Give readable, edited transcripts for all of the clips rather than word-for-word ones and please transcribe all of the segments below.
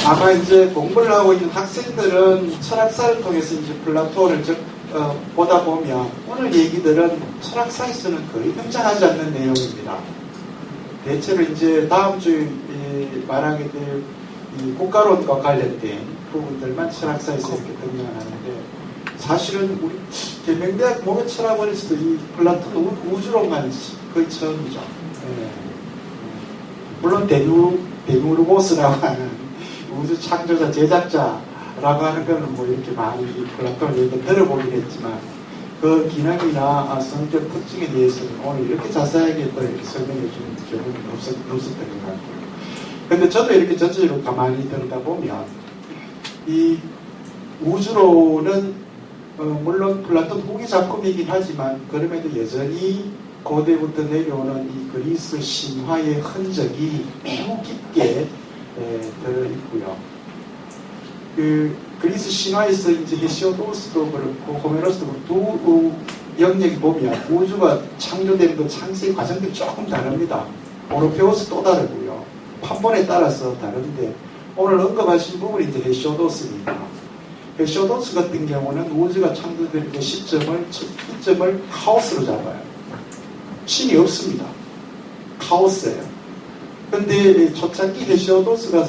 아마 이제 공부를 하고 있는 학생들은 철학사를 통해서 이제 플라톤을 보다 보면 오늘 얘기들은 철학사에서는 거의 등장하지 않는 내용입니다. 대체로 이제 다음 주에 말하게 될 이 국가론과 관련된 부분들만 철학사에서 이렇게 등장을 하는데, 사실은 우리 계명대학 목요철학원에서도 이 플라톤 우주론만 거의 처음이죠. 예. 물론 데미우르고스라고 하는 우주 창조자, 제작자라고 하는 거는 뭐 이렇게 많이 플라톤을 얘기 들어보긴 했지만, 그 기능이나 성격 특징에 대해서는 오늘 이렇게 자세하게 또 이렇게 설명해 주는 경우는 없었던 것 같고요. 근데 저도 이렇게 전체적으로 가만히 들여다보면, 이 우주론은 물론 플라톤 후기 작품이긴 하지만, 그럼에도 여전히 고대부터 내려오는 이 그리스 신화의 흔적이 매우 깊게 들어있고요. 그 그리스 신화에서 이제 헤시오도스도 그렇고 호메로스도 그렇고 두 영역이 보면 우주가 창조되는 창세의 과정들이 조금 다릅니다. 오르페우스 또 다르고요. 판본에 따라서 다른데, 오늘 언급하신 부분이 이제 헤시오도스입니다. 헤시오도스 같은 경우는 우주가 창조되는 그 시점을 카오스로 잡아요. 신이 없습니다. 카오스예요. 근데 초창기 헤시오도스가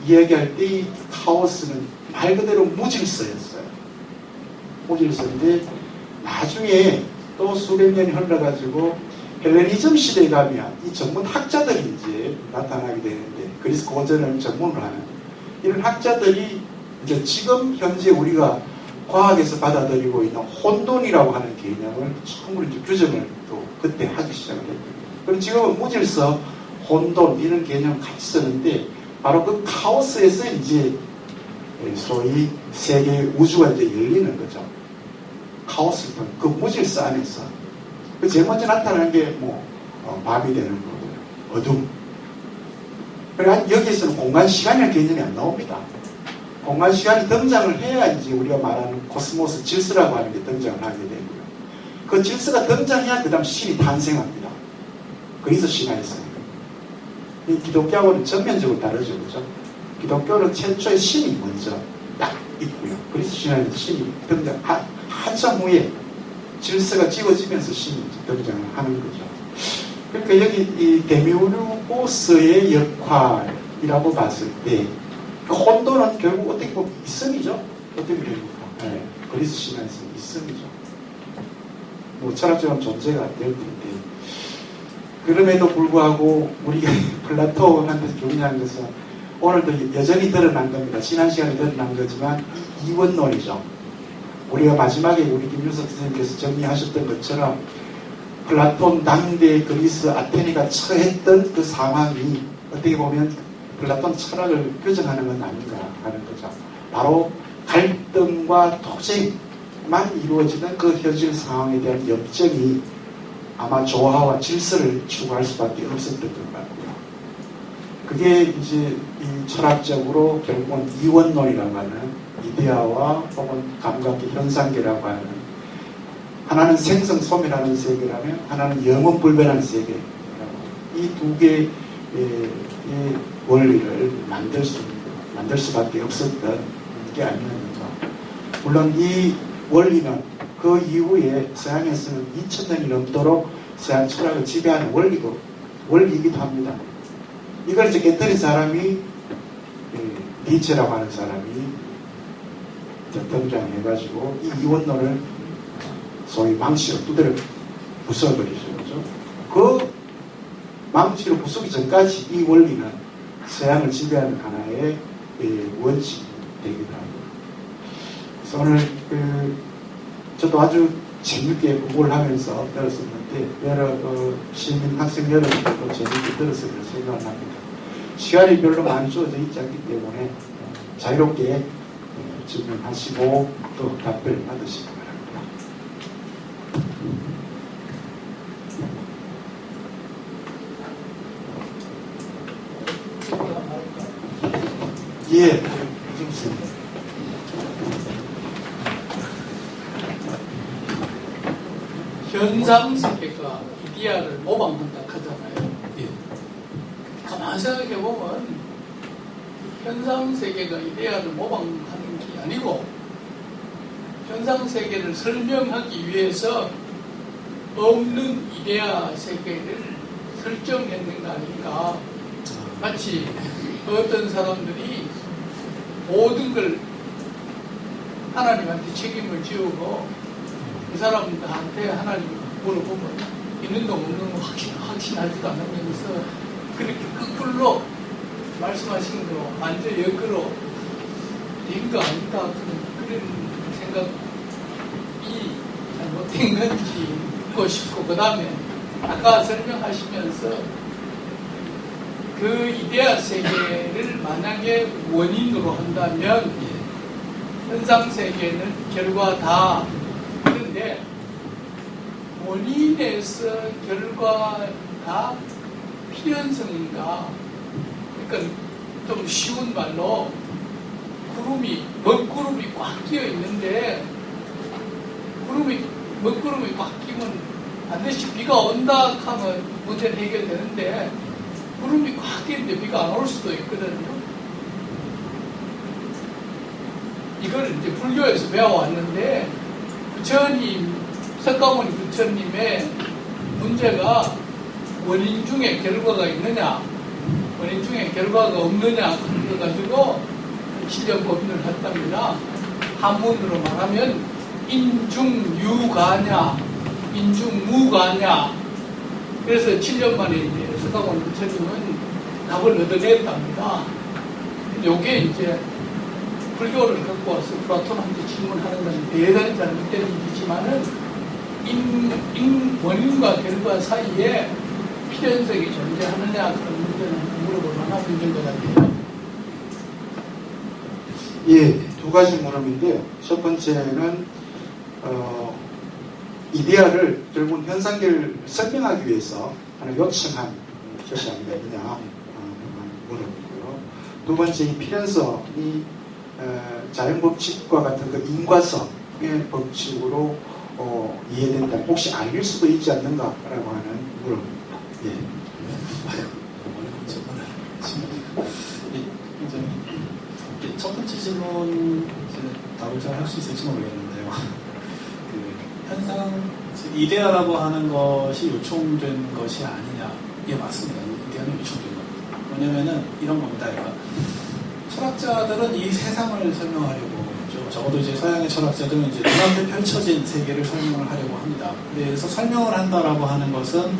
이야기할 때 이 카오스는 말 그대로 무질서였어요. 무질서인데 나중에 또 수백 년이 흘러가지고 헬레니즘 시대에 가면 이 전문 학자들이 이제 나타나게 되는데, 그리스 고전을 전문으로 하는 이런 학자들이 이제 지금 현재 우리가 과학에서 받아들이고 있는 혼돈이라고 하는 개념을 처음으로 이제 규정을 또 그때 하기 시작을 했거든요. 그럼 지금은 무질서, 혼돈 이런 개념을 같이 쓰는데, 바로 그 카오스에서 이제 소위 세계 우주가 이제 열리는 거죠. 카오스, 그 무질서 안에서. 그 제일 먼저 나타나는 게 밤이 되는 거고요. 어둠. 그러니까 여기에서는 공간, 시간이라는 개념이 안 나옵니다. 공간, 시간이 등장을 해야 이제 우리가 말하는 코스모스, 질서라고 하는 게 등장을 하게 되고요. 그 질서가 등장해야 그 다음 신이 탄생합니다. 그리스 신화에서는. 이 기독교하고는 전면적으로 다르죠. 그죠? 기독교는 최초의 신이 먼저 딱 있고요. 그리스 신화에는 신이 등장, 한참 후에 질서가 지워지면서 신이 등장을 하는 거죠. 그러니까 여기 이 데미우르고스의 역할이라고 봤을 때, 그 혼돈은 결국 어떻게 보면 이성이죠. 어떻게 보면 그리스 신화에서 이성이죠. 뭐 철학적인 존재가 될 텐데, 그럼에도 불구하고 우리가 플라톤한테서 중요한 것은 오늘도 여전히 드러난 겁니다. 지난 시간에 드러난 거지만 이원론이죠. 우리가 마지막에 우리 김윤석 선생님께서 정리하셨던 것처럼 플라톤 당대 그리스 아테네가 처했던 그 상황이 어떻게 보면 플라톤 철학을 규정하는 건 아닌가 하는 거죠. 바로 갈등과 투쟁만 이루어지는 그 현실 상황에 대한 역정이 아마 조화와 질서를 추구할 수밖에 없었던 것 같고요. 그게 이제 이 철학적으로 결국은 이원론이라고 하는 이데아와 혹은 감각의 현상계라고 하는, 하나는 생성소멸하는 세계라면 하나는 영원불변하는 세계라고, 이 두 개의 원리를 만들 수밖에 없었던 게 아니었는가. 물론 이 원리는 그 이후에 서양에서는 2000년이 넘도록 서양 철학을 지배하는 원리이기도 합니다. 이걸 이제 깨뜨린 사람이 니체라고 하는 사람이 등장해가지고 이 이원론을 소위 망치로 두드려 부숴버리죠. 그죠? 그 망치로 부수기 전까지 이 원리는 서양을 지배하는 하나의 원칙이 되기도 합니다. 그래서 오늘 저도 아주 재밌게 공부를 하면서 들었었는데, 여러 시민 학생 여러분들도 재밌게 들었을 거라 생각을 합니다. 시간이 별로 많이 주어져 있지 않기 때문에 자유롭게 질문하시고 또 답변을 받으시기 바랍니다. 예, 좋습니다. 현상세계가 이데아를 모방한다 하잖아요. 가만히 생각해보면 현상 세계가 이데아를 모방하는 게 아니고 현상 세계를 설명하기 위해서 없는 이데아 세계를 설정했는 거 아닌가. 마치 어떤 사람들이 모든 걸 하나님한테 책임을 지우고 그 사람들한테 하나님 물어보면 있는 거 없는 거 확신하지도 않으면서 그렇게 거꾸로 말씀하신 거 완전 역으로 된 거 아닌가 그런 생각이 잘못된 건지 묻고 싶고 그 다음에 아까 설명하시면서 그 이데아 세계를 만약에 원인으로 한다면 현상 세계는 결과 다 있는데 원인에서 결과 다 필연성인가? 그러니까 좀 쉬운 말로 먹구름이 꽉 끼어 있는데 먹구름이 꽉 끼면 반드시 비가 온다 하면 문제는 해결되는데 구름이 꽉 끼는데 비가 안 올 수도 있거든요. 이걸 이제 불교에서 배워왔는데 석가모니 부처님의 문제가 원인 중에 결과가 있느냐, 원인 중에 결과가 없느냐 그걸 가지고 실력법인을 했답니다. 한문으로 말하면 인중유가냐, 인중무가냐. 그래서 7년 만에 이제 석가모니 부처님은 답을 얻어냈답니다. 요게 이제 불교를 갖고 와서 플라톤한테 질문하는 건 대단히 잘못된 일이지만은 원인과 결과 사이에 필연성이 존재하느냐 그런 문제는 물어볼 만한 문제인 것 같아요. 예, 두 가지 물음인데요. 첫 번째는 이데아를 결국은 현상계를 설명하기 위해서 하나 요청한 것이 아니냐 물음이고요. 두 번째 이 필연성이 자연법칙과 같은 그 인과성의 법칙으로 이해된다. 혹시 아닐 수도 있지 않는가라고 하는 물음입니다. 예. 첫 번째 질문 답을 잘 할 수 있을지 모르겠는데요. 그 현상 이데아라고 하는 것이 요청된 것이 아니냐? 예, 맞습니다. 이데아는 요청된 겁니다. 왜냐면은 이런 겁니다. 그러니까 철학자들은 이 세상을 설명하려고 하죠. 적어도 이제 서양의 철학자들은 이제 눈앞에 펼쳐진 세계를 설명을 하려고 합니다. 그래서 설명을 한다라고 하는 것은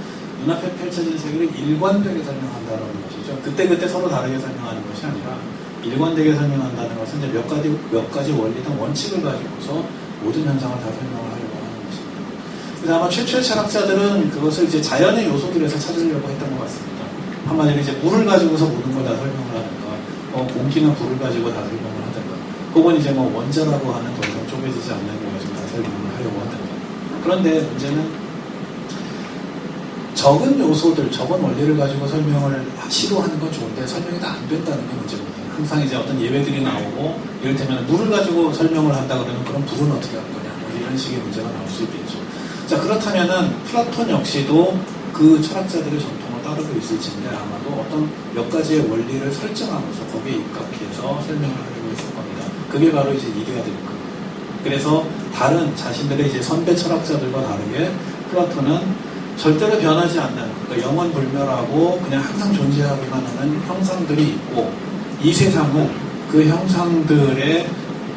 눈앞에 펼쳐진 세계를 일관되게 설명한다라는 것이죠. 그때 서로 다르게 설명하는 것이 아니라 일관되게 설명한다는 것은 이제 몇 가지 원리든 원칙을 가지고서 모든 현상을 다 설명을 하려고 하는 것입니다. 그래서 아마 최초의 철학자들은 그것을 이제 자연의 요소들에서 찾으려고 했던 것 같습니다. 한마디로 이제 물을 가지고서 모든 걸 다 설명을 하든가, 공기나 불을 가지고 다 설명을 하든가, 혹은 이제 원자라고 하는 더 이상 쪼개지지 않는 걸 가지고 다 설명을 하려고 하든가. 그런데 문제는 적은 요소들, 적은 원리를 가지고 설명을 시도하는 건 좋은데 설명이 다 안 된다는 게 문제입니다. 항상 이제 어떤 예외들이 나오고, 이를테면 물을 가지고 설명을 한다 그러면 그럼 불은 어떻게 할 거냐, 이런 식의 문제가 나올 수 있겠죠. 자, 그렇다면은 플라톤 역시도 그 철학자들의 전통을 따르고 있을지인데 아마도 어떤 몇 가지의 원리를 설정하면서 거기에 입각해서 설명을 하려고 했을 겁니다. 그게 바로 이제 이데아들일 겁니다. 그래서 다른 자신들의 이제 선배 철학자들과 다르게 플라톤은 절대로 변하지 않는, 그러니까 영원불멸하고 그냥 항상 존재하기만 하는 형상들이 있고, 이 세상은 그 형상들의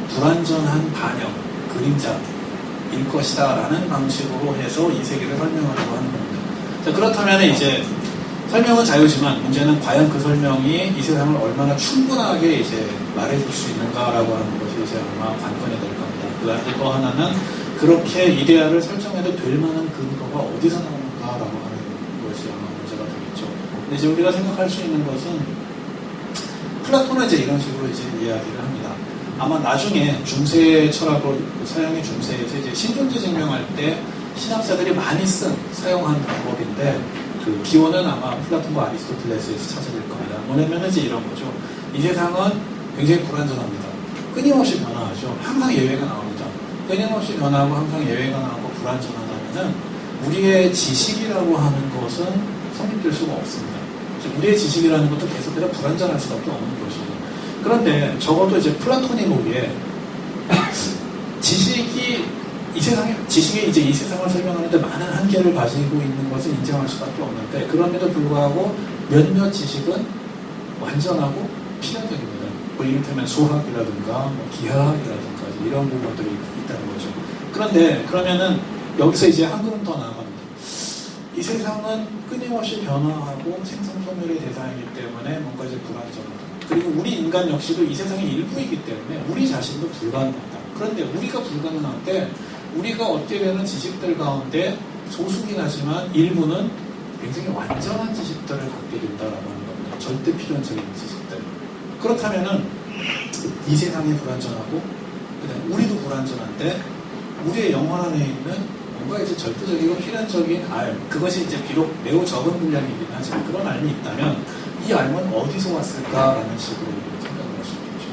불완전한 반영, 그림자일 것이다 라는 방식으로 해서 이 세계를 설명하려고 하는 겁니다. 자, 그렇다면 이제 설명은 자유지만 문제는 과연 그 설명이 이 세상을 얼마나 충분하게 이제 말해줄 수 있는가라고 하는 것이 이제 아마 관건이 될 겁니다. 그 안에 또 하나는 그렇게 이데아를 설정해도 될 만한 근거가 어디서 나오는가라고 하는 것이 아마 문제가 되겠죠. 근데 이제 우리가 생각할 수 있는 것은 플라톤은 이제 이런 식으로 이제 이야기를 합니다. 아마 나중에 중세 철학으로 서양의 중세에서 이제 신존재 증명할 때 신학자들이 많이 사용한 방법인데 그 기원은 아마 플라톤과 아리스토텔레스에서 찾아낼 겁니다. 뭐냐면 이제 이런 거죠. 이 세상은 굉장히 불완전합니다. 끊임없이 변화하죠. 항상 예외가 나옵니다. 끊임없이 변화하고 항상 예외가 나오고 불완전하다면은 우리의 지식이라고 하는 것은 성립될 수가 없습니다. 우리의 지식이라는 것도 계속해서 불완전할 수밖에 없는 것이죠. 그런데 적어도 이제 플라톤이 보기에 지식이 지식이 이제 이 세상을 설명하는데 많은 한계를 가지고 있는 것을 인정할 수밖에 없는데, 그럼에도 불구하고 몇몇 지식은 완전하고 필연적입니다. 뭐 이를테면 수학이라든가 뭐 기하학이라든가 이런 부분들이 있다는 거죠. 그런데 그러면은 여기서 이제 한 걸음 더 나아갑니다. 이 세상은 끊임없이 변화하고 생성소멸의 대상이기 때문에 뭔가 이제 불안정하다. 그리고 우리 인간 역시도 이 세상의 일부이기 때문에 우리 자신도 불가능하다. 그런데 우리가 불가능할 때 우리가 얻게 되는 지식들 가운데 소수긴 하지만 일부는 굉장히 완전한 지식들을 갖게 된다라고 하는 겁니다. 절대 필연적인 지식들. 그렇다면은 이 세상이 불완전하고 그다음에 우리도 불완전한데 우리의 영혼 안에 있는 뭔가 이제 절대적이고 필연적인 알, 그것이 이제 비록 매우 적은 분량이긴 하지만 그런 알이 있다면 이 알은 어디서 왔을까라는 식으로 생각을 할 수 있겠죠.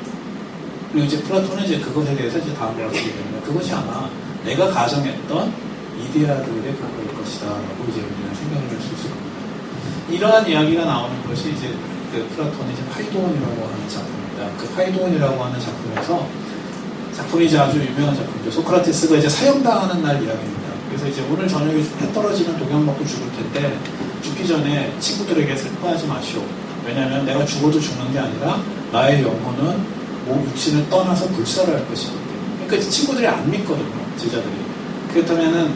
그리고 이제 플라톤은 이제 그것에 대해서 이제 다음과 같이 얘기합니다. 그것이 아마 내가 가정했던 이데아들의 그거일 것이다라고 이제 우리는 생각을 할 수 있을 겁니다. 이러한 이야기가 나오는 것이 이제 그 플라톤의 이제 파이도온이라고 하는 작품입니다. 그 파이도온이라고 하는 작품이 이제 아주 유명한 작품이죠. 소크라테스가 이제 사형당하는 날 이야기입니다. 그래서 이제 오늘 저녁에 해 떨어지는 독약 먹고 죽을 텐데 죽기 전에 친구들에게 슬퍼하지 마시오. 왜냐하면 내가 죽어도 죽는 게 아니라 나의 영혼은 육신을 떠나서 불사를 할 것이거든요. 그러니까 친구들이 안 믿거든요, 제자들이. 그렇다면은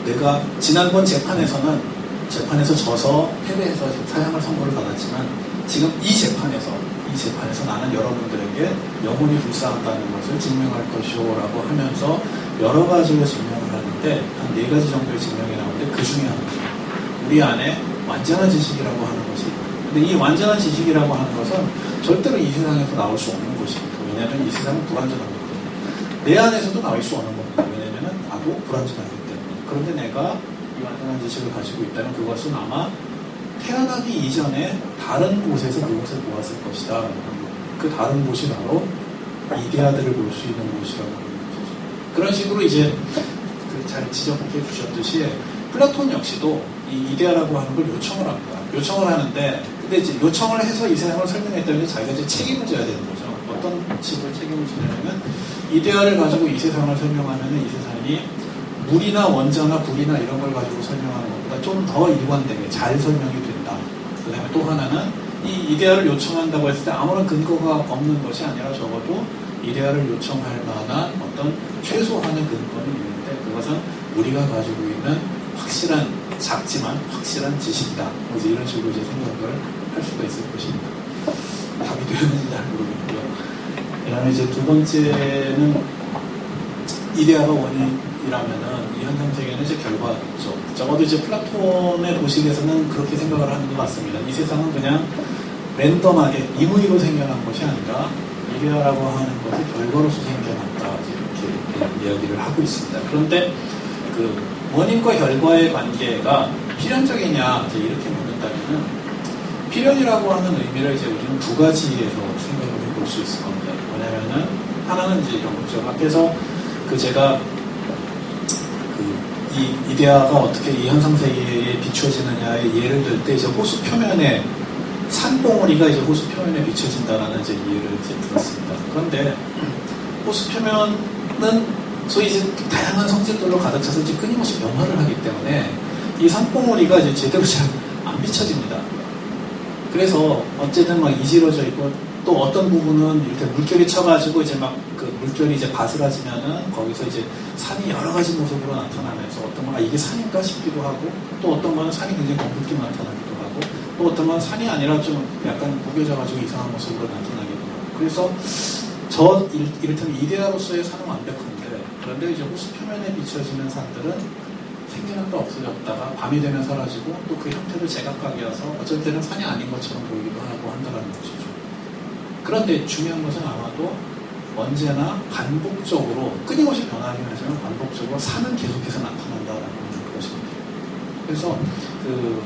내가 지난번 재판에서 져서 패배해서 사형을 선고를 받았지만 지금 이 재판에서 나는 여러분들에게 영혼이 불사한다는 것을 증명할 것이오라고 하면서 여러 가지로 증명을 하는데 한 4가지 정도의 증명이 나오는데 그 중에 하나죠. 우리 안에 완전한 지식이라고 하는 것이 있고, 근데 이 완전한 지식이라고 하는 것은 절대로 이 세상에서 나올 수 없는 것입니다. 왜냐하면 이 세상은 불완전하기 때문에. 내 안에서도 나올 수 없는 겁니다. 왜냐하면 나도 불완전하기 때문에. 그런데 내가 이 완전한 지식을 가지고 있다면 그것은 아마 태어나기 이전에 다른 곳에서 그것을 모았을 것이다. 그 다른 곳이 바로 이데아들을 볼 수 있는 곳이라고 하는 것이죠. 그런 식으로 이제 잘 지적해 주셨듯이 플라톤 역시도 이 이데아라고 하는 걸 요청을 합니다. 요청을 하는데, 근데 이제 요청을 해서 이 세상을 설명했다면 자기가 이제 책임을 져야 되는 거죠. 어떤 식으로 책임을 지냐면 이데아를 가지고 이 세상을 설명하면 이 세상이 물이나 원자나 불이나 이런 걸 가지고 설명하는 것보다 좀 더 일관되게 잘 설명이 된다. 그 다음에 또 하나는 이 이데아를 요청한다고 했을 때 아무런 근거가 없는 것이 아니라 적어도 이데아를 요청할 만한 어떤 최소한의 근거는 있는데 그것은 우리가 가지고 있는 확실한, 작지만 확실한 지식이다. 이제 이런 식으로 이제 생각을 할 수가 있을 것입니다. 답이 되는지 잘 모르겠고요. 그 다음에 이제 두 번째는 이데아가 원인이라면은 이 현상 세계는 이제 결과겠죠. 적어도 이제 플라톤의 도식에서는 그렇게 생각을 하는 것 같습니다. 이 세상은 그냥 랜덤하게 임의로 생겨난 것이 아니라 이데아라고 하는 것이 결과로서 생겨났다. 이렇게 이야기를 하고 있습니다. 그런데 그 원인과 결과의 관계가 필연적이냐 이제 이렇게 묻는다면은 필연이라고 하는 의미를 이제 우리는 두 가지에서 생각을 해볼 수 있을 겁니다. 뭐냐면은 하나는 이제 이런 거죠. 앞에서 제가 이 이데아가 어떻게 이 현상 세계에 비춰지느냐의 예를 들 때 이제 호수 표면에 산봉우리가 이제 호수 표면에 비춰진다라는 이제 예를 이제 들었습니다. 그런데 호수 표면은 소위 이제 다양한 성질들로 가득 차서 이제 끊임없이 변화를 하기 때문에 이 산봉우리가 이제 제대로 잘 안 비춰집니다. 그래서 어쨌든 막 이지러져 있고 또 어떤 부분은 이렇게 물결이 쳐가지고 이제 막 그 물결이 이제 바스라지면은 거기서 이제 산이 여러 가지 모습으로 나타나면서 어떤 건 이게 산인가 싶기도 하고 또 어떤 거는 산이 굉장히 검붉게 나타나기도 하고 또 어떤 건 산이 아니라 좀 약간 구겨져가지고 이상한 모습으로 나타나기도 하고 그래서 이를테면 이데아로서의 산은 완벽한데 그런데 이제 호수 표면에 비춰지는 산들은 생겨났다 없어졌다가 밤이 되면 사라지고 또 그 형태도 제각각이어서 어쩔 때는 산이 아닌 것처럼 보이기도 하고 한다는 것이죠. 그런데 중요한 것은 아마도 언제나 반복적으로 끊임없이 변하긴 하지만 반복적으로 산은 계속해서 나타난다라는 것입니다. 그래서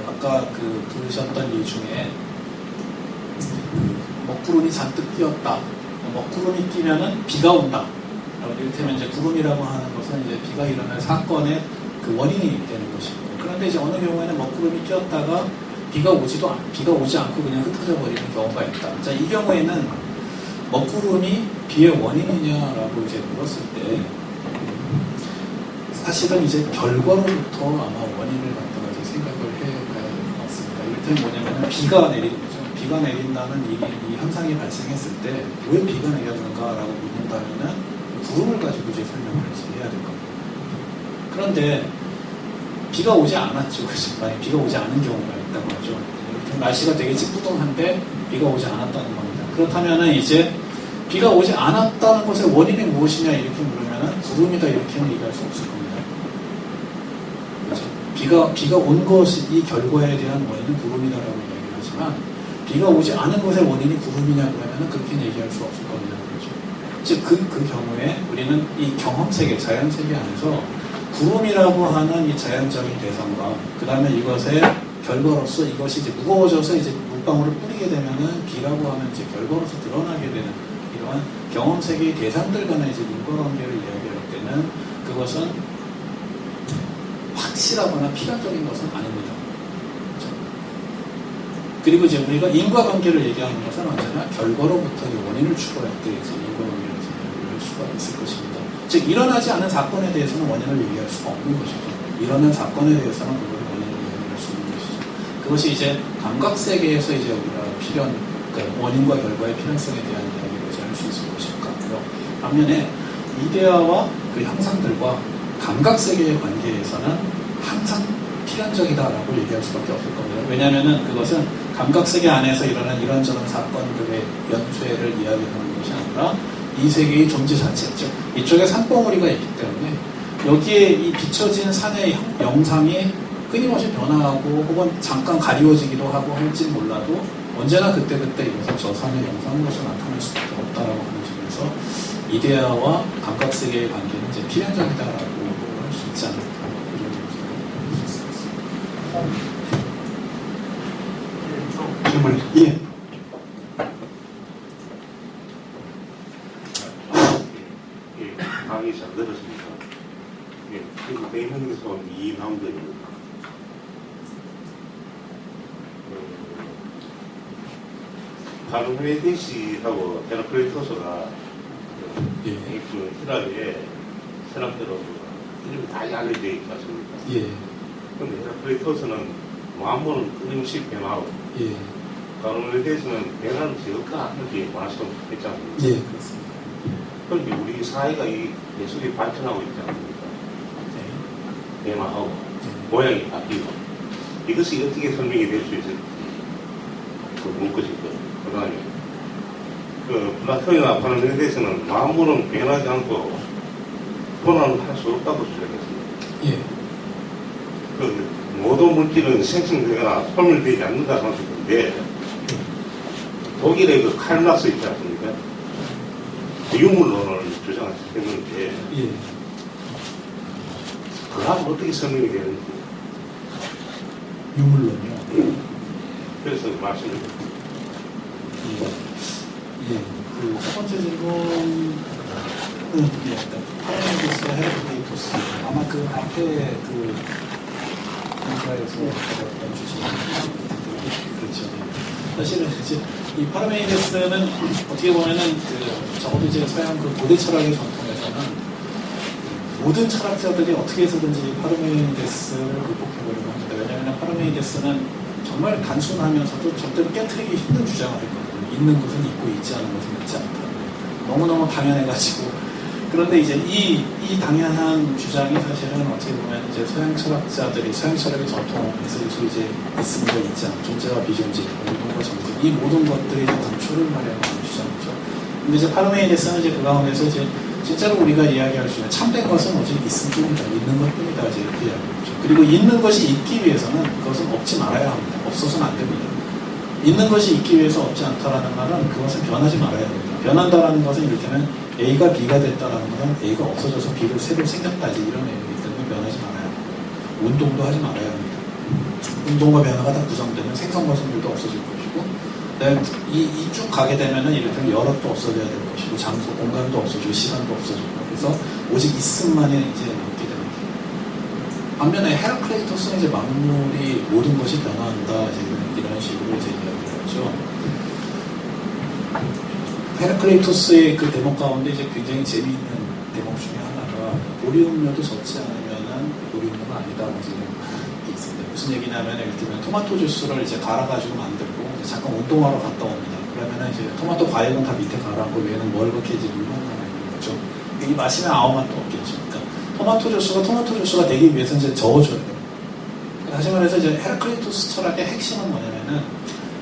아까 들으셨던 이 중에 먹구름이 잔뜩 끼었다. 먹구름이 끼면은 비가 온다. 이를테면 이제 구름이라고 하는 것은 이제 비가 일어날 사건의 그 원인이 되는 것이고 그런데 이제 어느 경우에는 먹구름이 끼었다가 비가 오지 않고 그냥 흩어져 버리는 경우가 있다. 자, 이 경우에는 먹구름이 비의 원인이냐라고 이제 물었을 때 사실은 이제 결과로부터 아마 원인을 갖다가 이제 생각을 해가야 될 것 같습니다. 이를테면 뭐냐면 비가 내리는 거죠. 비가 내린다는 이 현상이 발생했을 때 왜 비가 내렸는가라고 묻는다면은 구름을 가지고 이제 설명을 해야 될 겁니다. 그런데 비가 오지 않았죠. 만약 비가 오지 않은 경우가 있다고 하죠. 날씨가 되게 찌뿌둥한데 비가 오지 않았다는 겁니다. 그렇다면은 이제 비가 오지 않았다는 것의 원인이 무엇이냐 이렇게 물으면은 구름이다 이렇게는 얘기할 수 없을 겁니다. 그렇죠? 비가 온 것이 이 결과에 대한 원인은 구름이다라고 이야기를 하지만 비가 오지 않은 것의 원인이 구름이냐 그러면은 그렇게 얘기할 수 없을 겁니다. 그렇죠? 즉 그 경우에 우리는 이 경험 세계, 자연 세계 안에서 구름이라고 하는 이 자연적인 대상과 그 다음에 이것의 결과로서 이것이 이제 무거워져서 이제 물방울을 뿌리게 되면은 비라고 하는 이제 결과로서 드러나게 되는 이러한 경험 세계의 대상들 간의 이제 인과관계를 이야기할 때는 그것은 확실하거나 필연적인 것은 아닙니다. 그렇죠? 그리고 이제 우리가 인과관계를 얘기하는 것은 언제나 결과로부터 원인을 추구할 때 이제 인과관계를 얘기할 수가 있을 것입니다. 즉 일어나지 않은 사건에 대해서는 원인을 얘기할 수가 없는 것이죠. 일어난 사건에 대해서는 그걸 원인을 얘기할 수 있는 것이죠. 그것이 이제 감각 세계에서 이제 우리가 그러니까 원인과 결과의 필연성에 대한 이야기를 이제 할 수 있을 것일 것 같고요. 반면에 이데아와 그 형상들과 감각 세계의 관계에서는 항상 필연적이다라고 얘기할 수밖에 없을 겁니다. 왜냐하면은 그것은 감각 세계 안에서 일어난 이런저런 사건들의 연쇄를 이야기하는 것이 아니라 이 세계의 존재 자체, 즉 이쪽에 산봉우리가 있기 때문에 여기에 이 비춰진 산의 영상이 끊임없이 변화하고 혹은 잠깐 가리워지기도 하고 할지 몰라도 언제나 그때그때 이것은 저 산의 영상으로서 나타날 수밖에 없다라고 하는 점에서 이데아와 감각세계의 관계는 이제 필연적이다라고 할 수 있지 않을까 이런 질문. 예. 강의 잘 들었습니다. 예, 그리고 대명에서 온 이남들입니다. 바르메데시하고 헤라클레토스가 그 히라에 사람대로 이름이 다 알려져 있지 않습니까? 예. 그런데 헤라클레토스는 만물은 끊임없이 변하고 예. 바르메데시는 변하는 게 없다 이렇게 말씀했지 않습니까? 예, 그렇습니다. 그런데 우리 사회가 이 예술이 발전하고 있지 않습니까? 변화하고 모양이 바뀌고 이것이 어떻게 설명이 될 수 있을지 그 묻고싶고요. 그 다음에 그 플라톤이나 파르메데스는 만물은 변하지 않고 변화는 할 수 없다고 주장했습니다. 예. 그 모든 물질은 생성되거나 소멸되지 않는다고 하는데 독일의 그 칼락스 있지 않습니까? 유물론을 주장했는데 예. 그럼 어떻게 설명이 되는지 유물론요. 그래서 말씀을 예. 그 첫 번째 질문은 파라메데스와 헤라클레이토스 아마 그 앞에 그 공사에서 주신 그렇죠. 사실은 이제 이 파라메데스는 어떻게 보면은 그 적어도 이제 서양 그 고대 철학의 전통에서는 모든 철학자들이 어떻게 해서든지 파르메이데스를 극복해보려고 합니다. 왜냐하면 파르메이데스는 정말 단순하면서도 절대로 깨트리기 힘든 주장을 했거든요. 있는 것은 있고 있지 않은 것은 있지 않다. 너무너무 당연해가지고. 그런데 이제 이 당연한 주장이 사실은 어떻게 보면 이제 서양 철학자들이 서양 철학의 전통에서 이제 있음과 있지 않은 존재와 비존재, 운동과 정책, 이 모든 것들이 단초를 마련하는 주장이죠. 근데 이제 파르메이데스는 이제 그 가운데서 이제 진짜로 우리가 이야기할 수 있는 참된 것은 오직 있을 뿐이다. 있는 것 뿐이다. 이제 이렇게 이야기하죠. 그리고 있는 것이 있기 위해서는 그것은 없지 말아야 합니다. 없어서는 안 됩니다. 있는 것이 있기 위해서 없지 않다라는 말은 그것은 변하지 말아야 됩니다. 변한다라는 것은 이를테면 A가 B가 됐다라는 것은 A가 없어져서 B를 새로 생겼다지 이런 의미이기 때문에 변하지 말아야 합니다. 운동도 하지 말아야 합니다. 운동과 변화가 다 구성되면 생성 과정들도 없어질 것이고 이 쭉 가게 되면은 이를테면 여력도 없어져야 될 것이고 장소, 공간도 없어지고 시간도 없어지고 그래서 오직 있음만이 이제 남게 됩니다. 반면에 헤라클레이토스는 이제 만물이 모든 것이 변화한다 이제 이런 식으로 이제 이야기를 하죠. 헤라클레이토스의 그 대목 가운데 이제 굉장히 재미있는 대목 중에 하나가 보리음료도 젖지 않으면은 보리음료가 아니다라고 지금 있습니다. 무슨 얘기냐면 예를 들면 토마토 주스를 이제 갈아가지고 만들고 이제 잠깐 운동하러 갔다 옵니다. 그러면은 이제 토마토 과육은 다 밑에 가라앉고 위에는 뭘 그렇게 이제 물만 남아있는 거죠. 이 마시면 아무 맛도 없겠죠. 그러니까 토마토 주스가 되기 위해서 이제 저어줘야 돼요. 다시 말해서 이제 헤라클레이토스 철학의 핵심은 뭐냐면은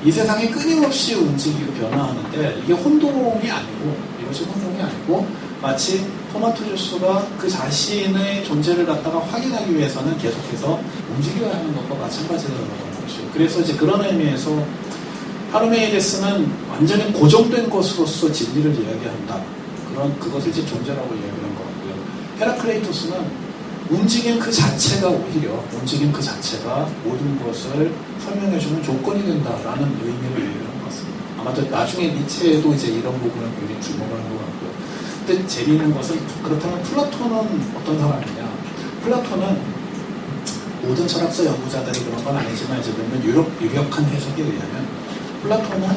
이 세상이 끊임없이 움직이고 변화하는데 이게 혼동이 아니고 이것이 혼동이 아니고 마치 토마토 주스가 그 자신의 존재를 갖다가 확인하기 위해서는 계속해서 움직여야 하는 것과 마찬가지라는 것이죠. 그래서 이제 그런 의미에서 파르메이데스는 완전히 고정된 것으로서 진리를 이야기한다. 그것을 이제 존재라고 이야기하는 것 같고요. 헤라클레이토스는 움직임 그 자체가 오히려 움직임 그 자체가 모든 것을 설명해주는 조건이 된다라는 의미를 얘기하는 것 같습니다. 아마도 나중에 니체도 이제 이런 부분을 굉장히 주목하는 것 같고요. 근데 재미있는 것은 그렇다면 플라톤은 어떤 사람이냐? 플라톤은 모든 철학서 연구자들이 그런 건 아니지만 이제 몇몇 유력한 해석에 의하면 플라톤은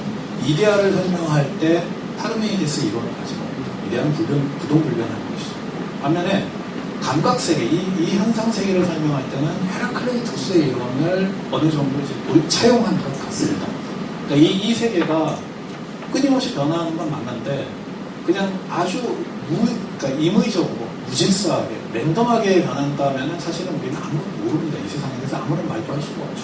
이데아를 설명할 때 파르메이데스 이론을 가지고 이데아는 부동불변한 것이죠. 반면에 감각세계, 이 현상세계를 설명할 때는 헤라클레이토스의 이론을 어느 정도 이제 차용한 것 같습니다. 그러니까 이 세계가 끊임없이 변화하는 건 맞는데 그냥 아주 그러니까 임의적으로 무질서하게 랜덤하게 변한다면 사실은 우리는 아무것도 모릅니다. 이 세상에 대해서 아무런 말도 할 수가 없죠.